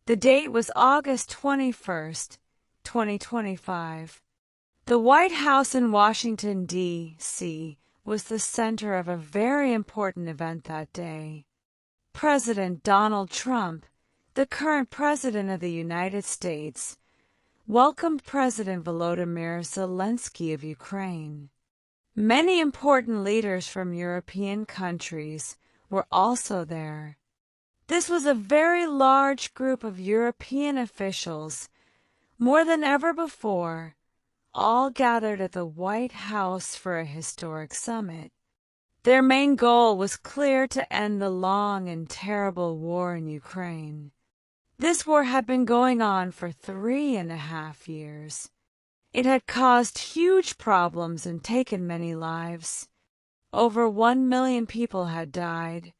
The date was August 21st, 2025. The White House in Washington, D.C. was the center of a very important event that day. President Donald Trump, the current President of the United States, welcomed President Volodymyr Zelensky of Ukraine. Many important leaders from European countries were also there. This was a very large group of European officials, more than ever before, all gathered at the White House for a historic summit. Their main goal was clear: to end the long and terrible war in Ukraine. This war had been going on for 3.5 years. It had caused huge problems and taken many lives. Over 1 million people had died.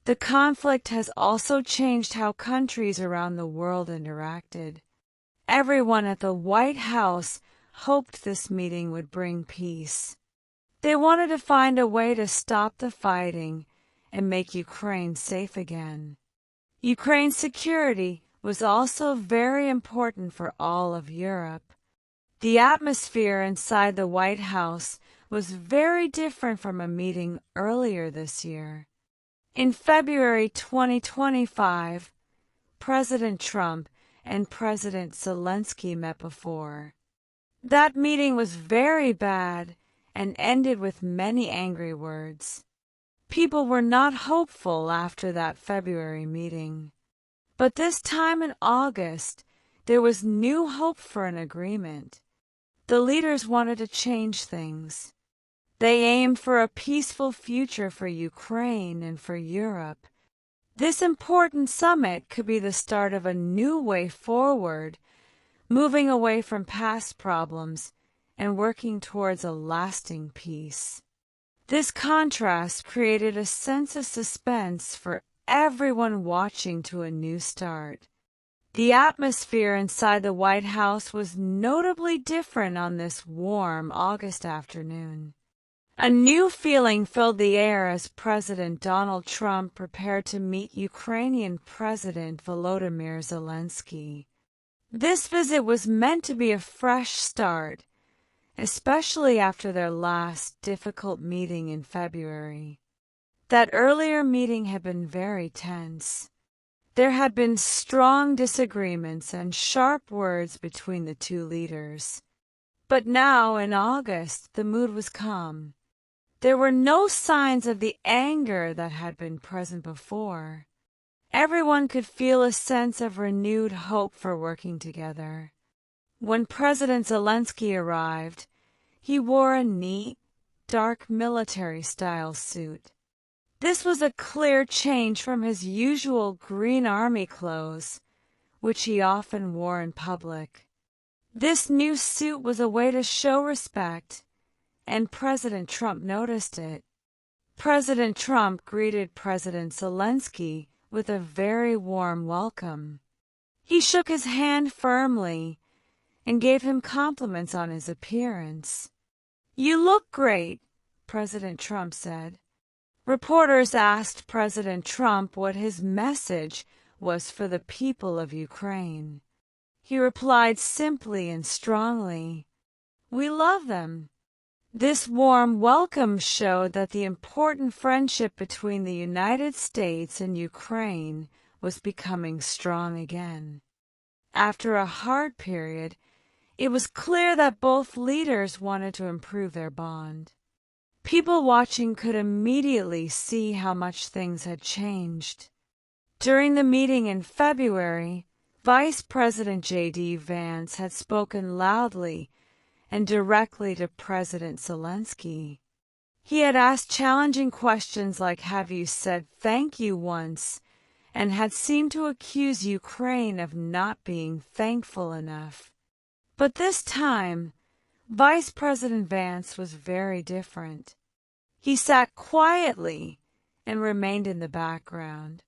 The conflict has also changed how countries around the world interacted. Everyone at the White House hoped this meeting would bring peace. They wanted to find a way to stop the fighting and make Ukraine safe again. Ukraine's security was also very important for all of Europe. The atmosphere inside the White House was very different from a meeting earlier this year. In February 2025, President Trump and President Zelensky met before. That meeting was very bad and ended with many angry words. People were not hopeful after that February meeting. But this time in August, there was new hope for an agreement. The leaders wanted to change things. They aimed for a peaceful future for Ukraine and for Europe. This important summit could be the start of a new way forward, moving away from past problems and working towards a lasting peace. This contrast created a sense of suspense for everyone watching to a new start. The atmosphere inside the White House was notably different on this warm August afternoon. A new feeling filled the air as President Donald Trump prepared to meet Ukrainian President Volodymyr Zelensky. This visit was meant to be a fresh start, especially after their last difficult meeting in February. That earlier meeting had been very tense. There had been strong disagreements and sharp words between the two leaders. But now, in August, the mood was calm. There were no signs of the anger that had been present before. Everyone could feel a sense of renewed hope for working together. When President Zelensky arrived, he wore a neat, dark military-style suit. This was a clear change from his usual green army clothes, which he often wore in public. This new suit was a way to show respect, and President Trump noticed it. President Trump greeted President Zelensky with a very warm welcome. He shook his hand firmly and gave him compliments on his appearance. "You look great," President Trump said. Reporters asked President Trump what his message was for the people of Ukraine. He replied simply and strongly, "We love them." This warm welcome showed that the important friendship between the United States and Ukraine was becoming strong again. After a hard period, it was clear that both leaders wanted to improve their bond. People watching could immediately see how much things had changed. During the meeting in February, Vice President J.D. Vance had spoken loudly and directly to President Zelensky. He had asked challenging questions like, "Have you said thank you once?" and had seemed to accuse Ukraine of not being thankful enough. But this time, Vice President Vance was very different. He sat quietly and remained in the background.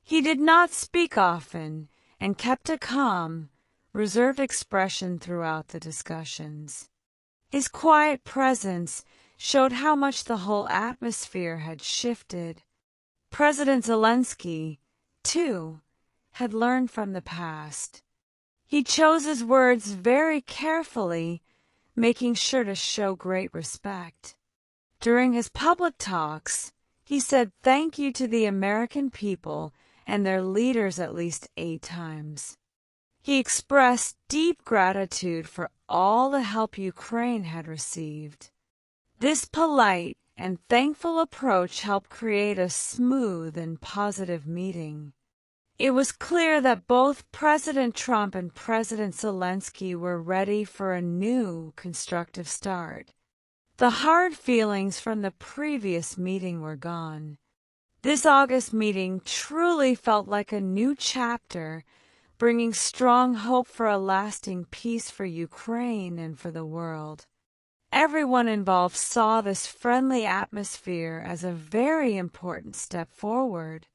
He did not speak often and kept a calm, reserved expression throughout the discussions. His quiet presence showed how much the whole atmosphere had shifted. President Zelensky, too, had learned from the past. He chose his words very carefully, making sure to show great respect. During his public talks, he said thank you to the American people and their leaders at least 8 times. He expressed deep gratitude for all the help Ukraine had received. This polite and thankful approach helped create a smooth and positive meeting. It was clear that both President Trump and President Zelensky were ready for a new, constructive start. The hard feelings from the previous meeting were gone. This August meeting truly felt like a new chapter, bringing strong hope for a lasting peace for Ukraine and for the world. Everyone involved saw this friendly atmosphere as a very important step forward.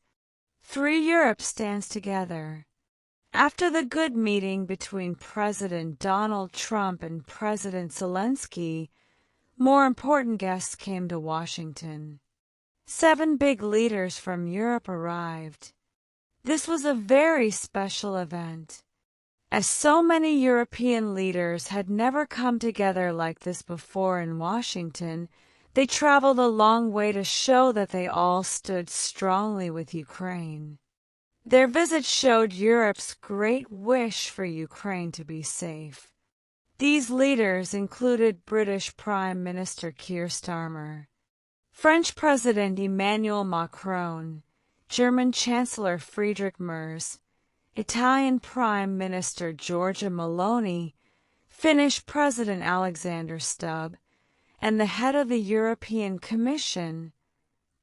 Free Europe stands together. After the good meeting between President Donald Trump and President Zelensky, more important guests came to Washington. 7 big leaders from Europe arrived. This was a very special event, as so many European leaders had never come together like this before in Washington. They traveled a long way to show that they all stood strongly with Ukraine. Their visit showed Europe's great wish for Ukraine to be safe. These leaders included British Prime Minister Keir Starmer, French President Emmanuel Macron, German Chancellor Friedrich Merz, Italian Prime Minister Giorgia Meloni, Finnish President Alexander Stubb, and the head of the European Commission,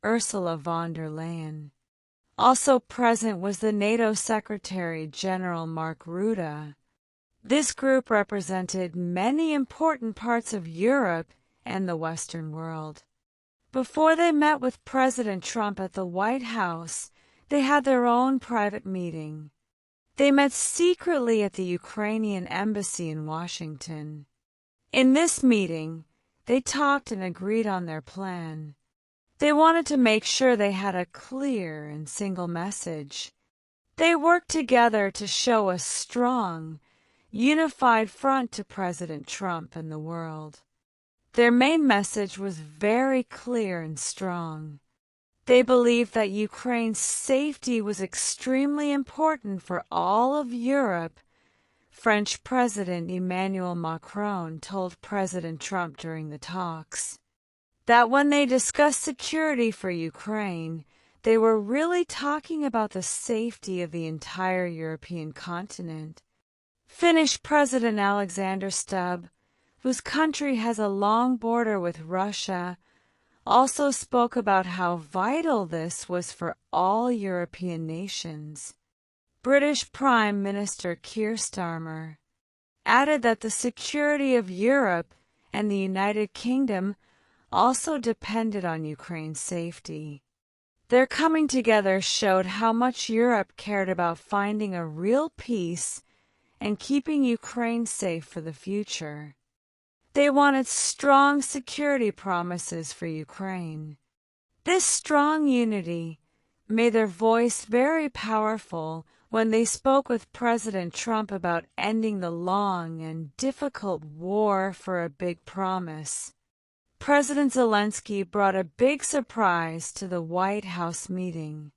Ursula von der Leyen. Also present was the NATO Secretary General Mark Rutte. This group represented many important parts of Europe and the Western world. Before they met with President Trump at the White House, they had their own private meeting. They met secretly at the Ukrainian embassy in Washington. In this meeting, they talked and agreed on their plan. They wanted to make sure they had a clear and single message. They worked together to show a strong, unified front to President Trump and the world. Their main message was very clear and strong. They believed that Ukraine's safety was extremely important for all of Europe. French President Emmanuel Macron told President Trump during the talks that when they discussed security for Ukraine, they were really talking about the safety of the entire European continent. Finnish President Alexander Stubb, whose country has a long border with Russia, also spoke about how vital this was for all European nations. British Prime Minister Keir Starmer added that the security of Europe and the United Kingdom also depended on Ukraine's safety. Their coming together showed how much Europe cared about finding a real peace and keeping Ukraine safe for the future. They wanted strong security promises for Ukraine. This strong unity made their voice very powerful when they spoke with President Trump about ending the long and difficult war for a big promise. President Zelensky brought a big surprise to the White House meeting.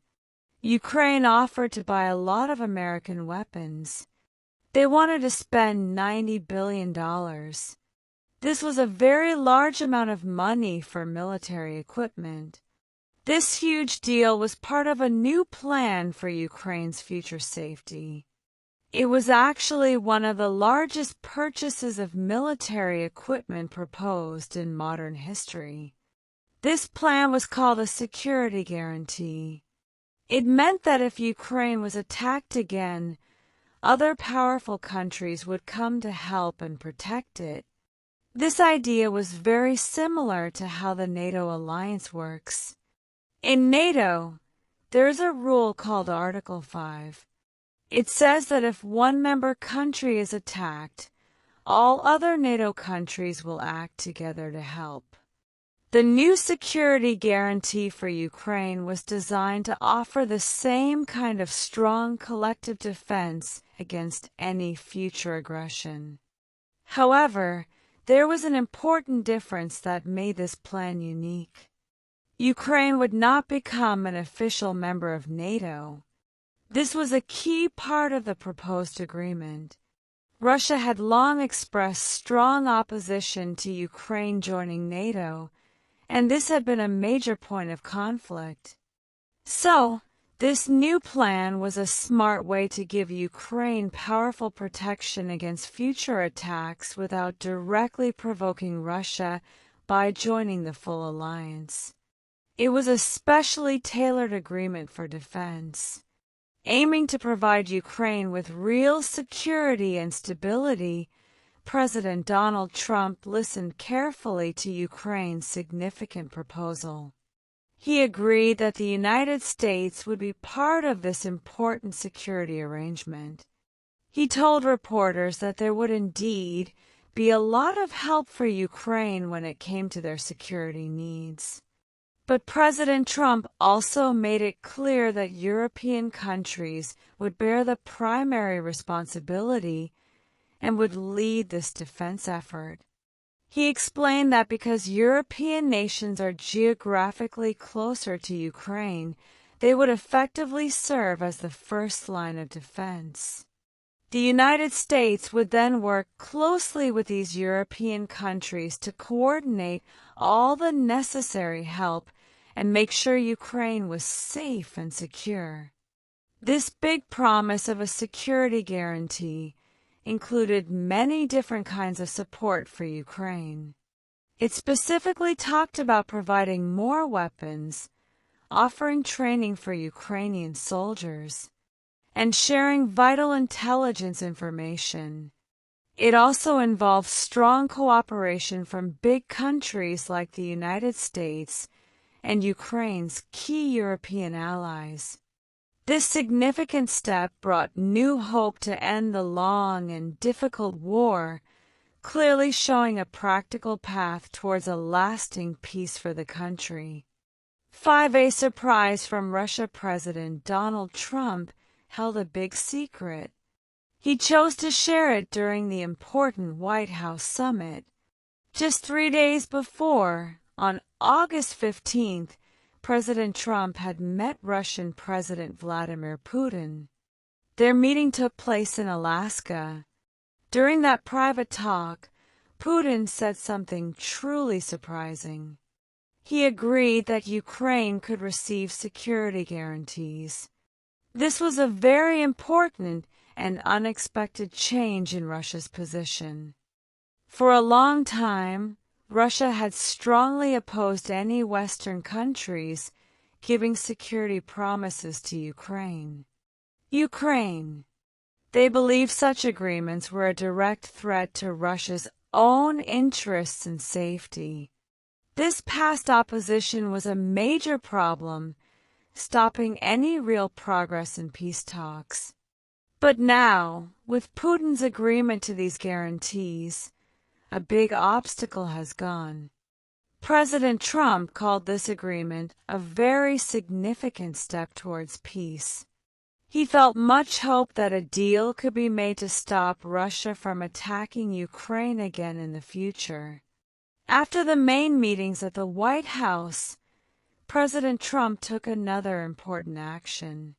Ukraine offered to buy a lot of American weapons. They wanted to spend $90 billion. This was a very large amount of money for military equipment. This huge deal was part of a new plan for Ukraine's future safety. It was actually one of the largest purchases of military equipment proposed in modern history. This plan was called a security guarantee. It meant that if Ukraine was attacked again, other powerful countries would come to help and protect it. This idea was very similar to how the NATO alliance works. In NATO, there is a rule called Article 5. It says that if one member country is attacked, all other NATO countries will act together to help. The new security guarantee for Ukraine was designed to offer the same kind of strong collective defense against any future aggression. However, there was an important difference that made this plan unique. Ukraine would not become an official member of NATO. This was a key part of the proposed agreement. Russia had long expressed strong opposition to Ukraine joining NATO, and this had been a major point of conflict. So, this new plan was a smart way to give Ukraine powerful protection against future attacks without directly provoking Russia by joining the full alliance. It was a specially tailored agreement for defense, aiming to provide Ukraine with real security and stability. President Donald Trump listened carefully to Ukraine's significant proposal. He agreed that the United States would be part of this important security arrangement. He told reporters that there would indeed be a lot of help for Ukraine when it came to their security needs. But President Trump also made it clear that European countries would bear the primary responsibility and would lead this defense effort. He explained that because European nations are geographically closer to Ukraine, they would effectively serve as the first line of defense. The United States would then work closely with these European countries to coordinate all the necessary help and make sure Ukraine was safe and secure. This big promise of a security guarantee included many different kinds of support for Ukraine. It specifically talked about providing more weapons, offering training for Ukrainian soldiers, and sharing vital intelligence information. It also involved strong cooperation from big countries like the United States and Ukraine's key European allies. This significant step brought new hope to end the long and difficult war, clearly showing a practical path towards a lasting peace for the country. 5. A surprise from Russia. President Donald Trump held a big secret. He chose to share it during the important White House summit. Just 3 days before, on August 15th, President Trump had met Russian President Vladimir Putin. Their meeting took place in Alaska. During that private talk, Putin said something truly surprising. He agreed that Ukraine could receive security guarantees. This was a very important and unexpected change in Russia's position. For a long time, Russia had strongly opposed any Western countries giving security promises to Ukraine. They believed such agreements were a direct threat to Russia's own interests and safety. This past opposition was a major problem, stopping any real progress in peace talks. But now, with Putin's agreement to these guarantees, a big obstacle has gone. President Trump called this agreement a very significant step towards peace. He felt much hope that a deal could be made to stop Russia from attacking Ukraine again in the future. After the main meetings at the White House, President Trump took another important action.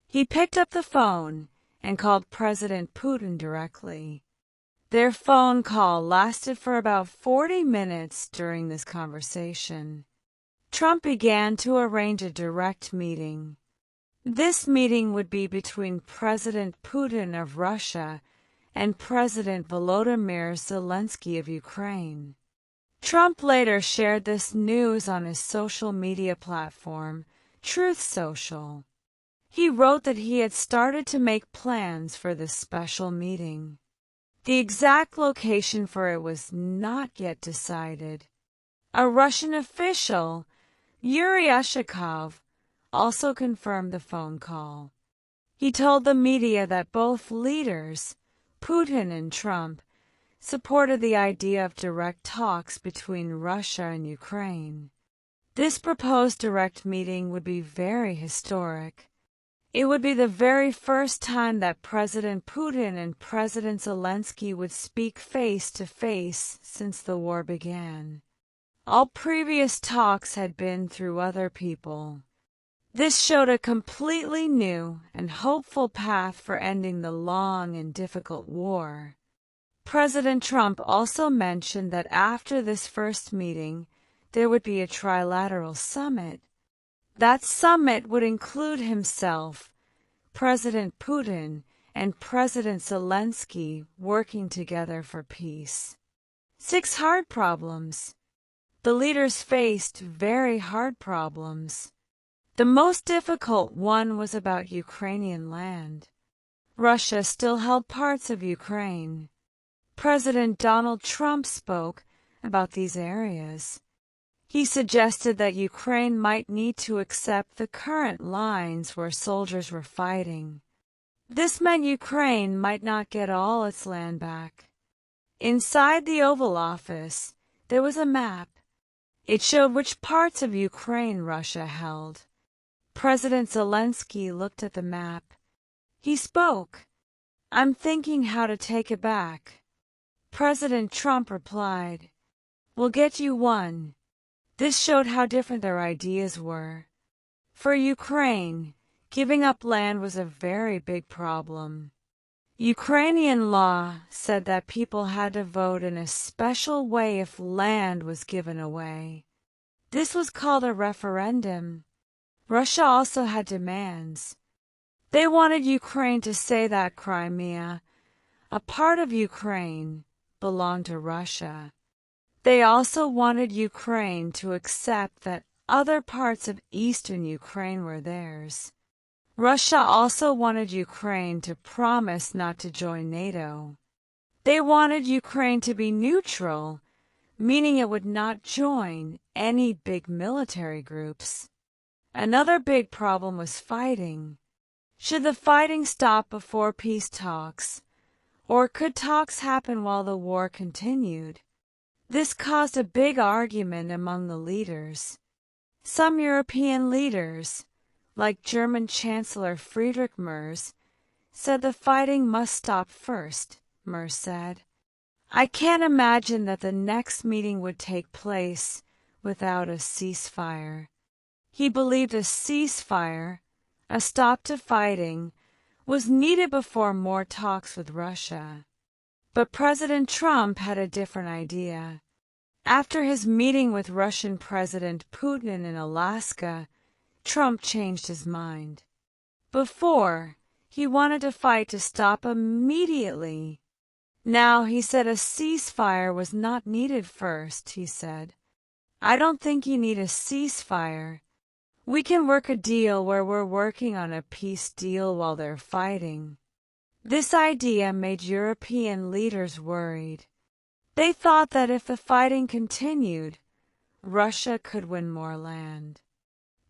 He picked up the phone and called President Putin directly. Their phone call lasted for about 40 minutes. During this conversation, Trump began to arrange a direct meeting. This meeting would be between President Putin of Russia and President Volodymyr Zelensky of Ukraine. Trump later shared this news on his social media platform, Truth Social. He wrote that he had started to make plans for this special meeting. The exact location for it was not yet decided. A Russian official, Yuri Ushakov, also confirmed the phone call. He told the media that both leaders, Putin and Trump, supported the idea of direct talks between Russia and Ukraine. This proposed direct meeting would be very historic. It would be the very first time that President Putin and President Zelensky would speak face to face since the war began. All previous talks had been through other people. This showed a completely new and hopeful path for ending the long and difficult war. President Trump also mentioned that after this first meeting, there would be a trilateral summit. That summit would include himself, President Putin, and President Zelensky working together for peace. 6 hard problems. The leaders faced very hard problems. The most difficult one was about Ukrainian land. Russia still held parts of Ukraine. President Donald Trump spoke about these areas. He suggested that Ukraine might need to accept the current lines where soldiers were fighting. This meant Ukraine might not get all its land back. Inside the Oval Office, there was a map. It showed which parts of Ukraine Russia held. President Zelensky looked at the map. He spoke. "I'm thinking how to take it back." President Trump replied, "We'll get you one." This showed how different their ideas were. For Ukraine, giving up land was a very big problem. Ukrainian law said that people had to vote in a special way if land was given away. This was called a referendum. Russia also had demands. They wanted Ukraine to say that Crimea, a part of Ukraine, belonged to Russia. They also wanted Ukraine to accept that other parts of eastern Ukraine were theirs. Russia also wanted Ukraine to promise not to join NATO. They wanted Ukraine to be neutral, meaning it would not join any big military groups. Another big problem was fighting. Should the fighting stop before peace talks, or could talks happen while the war continued? This caused a big argument among the leaders. Some European leaders, like German Chancellor Friedrich Merz, said the fighting must stop first. Merz said, "I can't imagine that the next meeting would take place without a ceasefire." He believed a ceasefire, a stop to fighting, was needed before more talks with Russia. But President Trump had a different idea. After his meeting with Russian President Putin in Alaska, Trump changed his mind. Before, he wanted to fight to stop immediately. Now he said a ceasefire was not needed first, he said. "I don't think you need a ceasefire. We can work a deal where we're working on a peace deal while they're fighting." This idea made European leaders worried. They thought that if the fighting continued, Russia could win more land.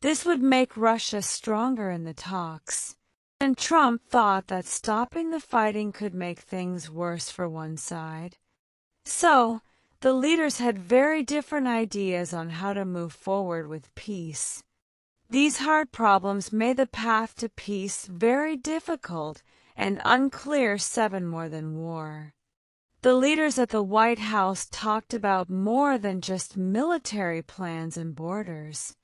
This would make Russia stronger in the talks. And Trump thought that stopping the fighting could make things worse for one side. So, the leaders had very different ideas on how to move forward with peace. These hard problems made the path to peace very difficult and unclear 7 more than war. The leaders at the White House talked about more than just military plans and borders.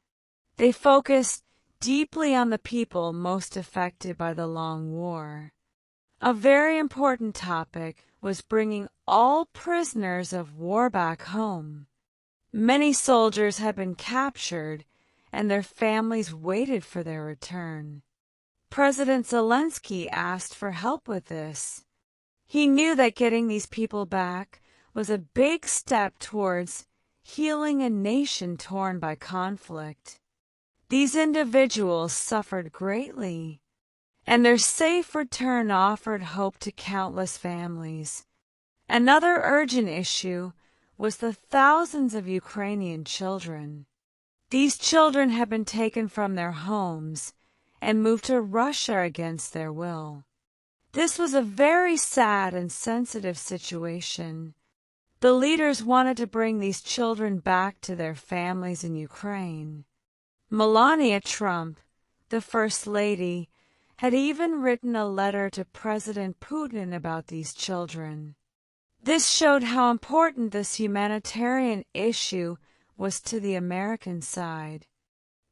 They focused deeply on the people most affected by the long war. A very important topic was bringing all prisoners of war back home. Many soldiers had been captured, and their families waited for their return. President Zelensky asked for help with this. He knew that getting these people back was a big step towards healing a nation torn by conflict. These individuals suffered greatly, and their safe return offered hope to countless families. Another urgent issue was the thousands of Ukrainian children. These children had been taken from their homes and moved to Russia against their will. This was a very sad and sensitive situation. The leaders wanted to bring these children back to their families in Ukraine. Melania Trump, the First Lady, had even written a letter to President Putin about these children. This showed how important this humanitarian issue was to the American side.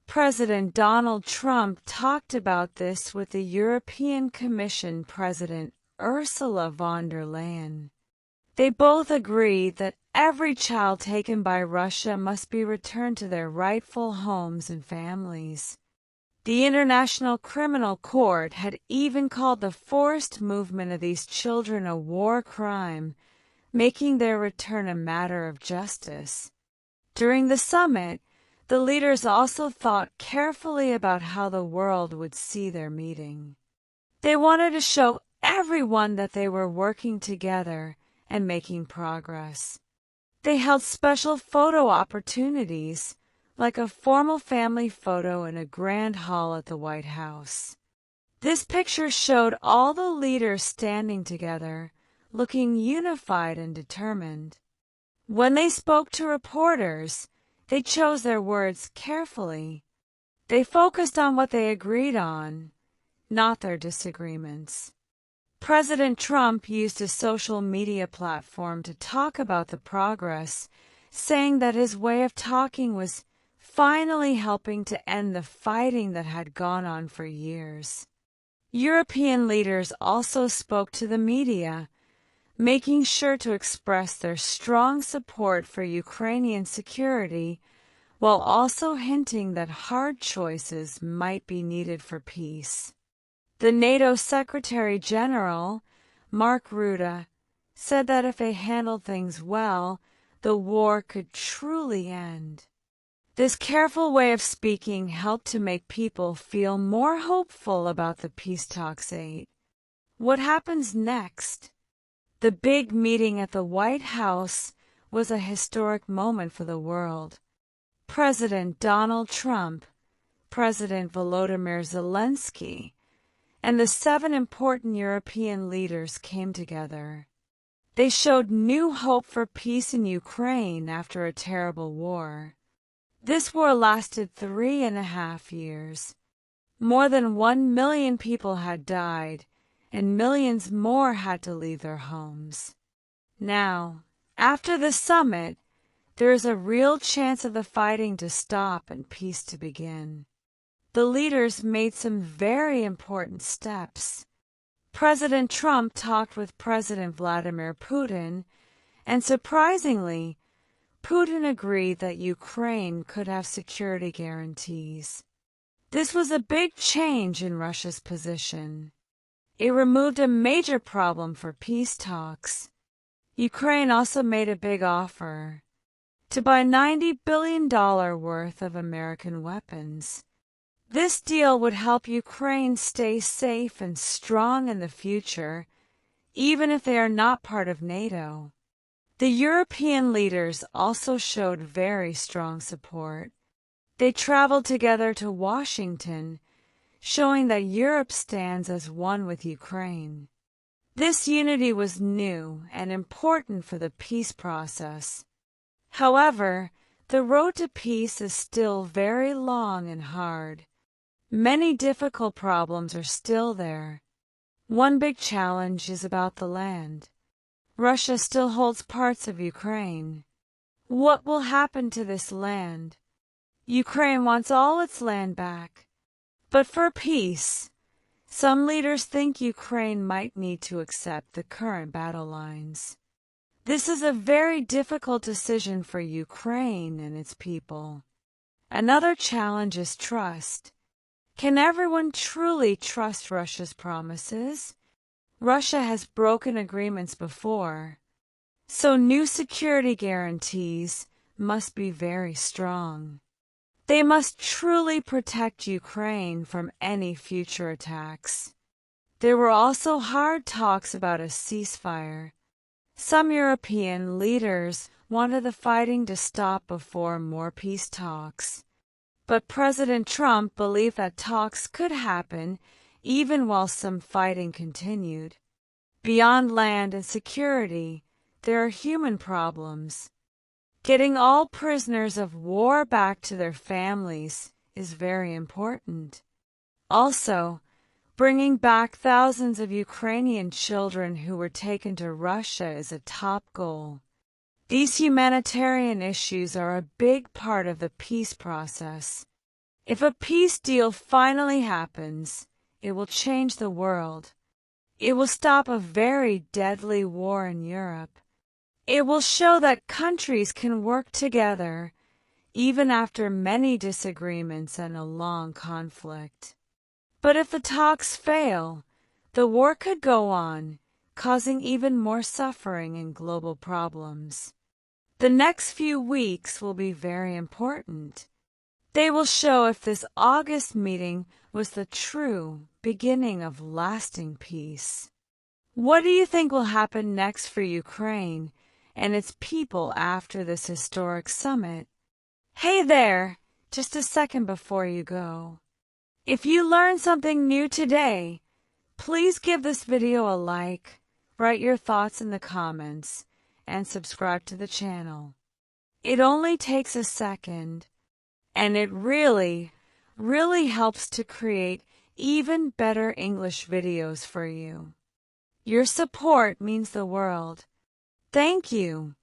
President Donald Trump talked about this with the European Commission President Ursula von der Leyen. They both agreed that every child taken by Russia must be returned to their rightful homes and families. The International Criminal Court had even called the forced movement of these children a war crime, making their return a matter of justice. During the summit, the leaders also thought carefully about how the world would see their meeting. They wanted to show everyone that they were working together and making progress. They held special photo opportunities, like a formal family photo in a grand hall at the White House. This picture showed all the leaders standing together, looking unified and determined. When they spoke to reporters, they chose their words carefully. They focused on what they agreed on, not their disagreements. President Trump used a social media platform to talk about the progress, saying that his way of talking was finally helping to end the fighting that had gone on for years. European leaders also spoke to the media, making sure to express their strong support for Ukrainian security, while also hinting that hard choices might be needed for peace. The NATO Secretary General, Mark Rutte, said that if they handled things well, the war could truly end. This careful way of speaking helped to make people feel more hopeful about the peace talks. What happens next? The big meeting at the White House was a historic moment for the world. President Donald Trump, President Volodymyr Zelensky, and the 7 important European leaders came together. They showed new hope for peace in Ukraine after a terrible war. This war lasted 3.5 years. More than 1 million people had died, and millions more had to leave their homes. Now, after the summit, there is a real chance of the fighting to stop and peace to begin. The leaders made some very important steps. President Trump talked with President Vladimir Putin, and surprisingly, Putin agreed that Ukraine could have security guarantees. This was a big change in Russia's position. It removed a major problem for peace talks. Ukraine also made a big offer to buy $90 billion worth of American weapons. This deal would help Ukraine stay safe and strong in the future, even if they are not part of NATO. The European leaders also showed very strong support. They traveled together to Washington, showing that Europe stands as one with Ukraine. This unity was new and important for the peace process. However, the road to peace is still very long and hard. Many difficult problems are still there. One big challenge is about the land. Russia still holds parts of Ukraine. What will happen to this land? Ukraine wants all its land back. But for peace, some leaders think Ukraine might need to accept the current battle lines. This is a very difficult decision for Ukraine and its people. Another challenge is trust. Can everyone truly trust Russia's promises? Russia has broken agreements before, so new security guarantees must be very strong. They must truly protect Ukraine from any future attacks. There were also hard talks about a ceasefire. Some European leaders wanted the fighting to stop before more peace talks. But President Trump believed that talks could happen even while some fighting continued. Beyond land and security, there are human problems. Getting all prisoners of war back to their families is very important. Also, bringing back thousands of Ukrainian children who were taken to Russia is a top goal. These humanitarian issues are a big part of the peace process. If a peace deal finally happens, it will change the world. It will stop a very deadly war in Europe. It will show that countries can work together, even after many disagreements and a long conflict. But if the talks fail, the war could go on, causing even more suffering and global problems. The next few weeks will be very important. They will show if this August meeting was the true beginning of lasting peace. What do you think will happen next for Ukraine and its people after this historic summit? Hey there! Just a second before you go. If you learned something new today, please give this video a like, write your thoughts in the comments, and subscribe to the channel. It only takes a second, and it really helps to create even better English videos for you. Your support means the world. Thank you.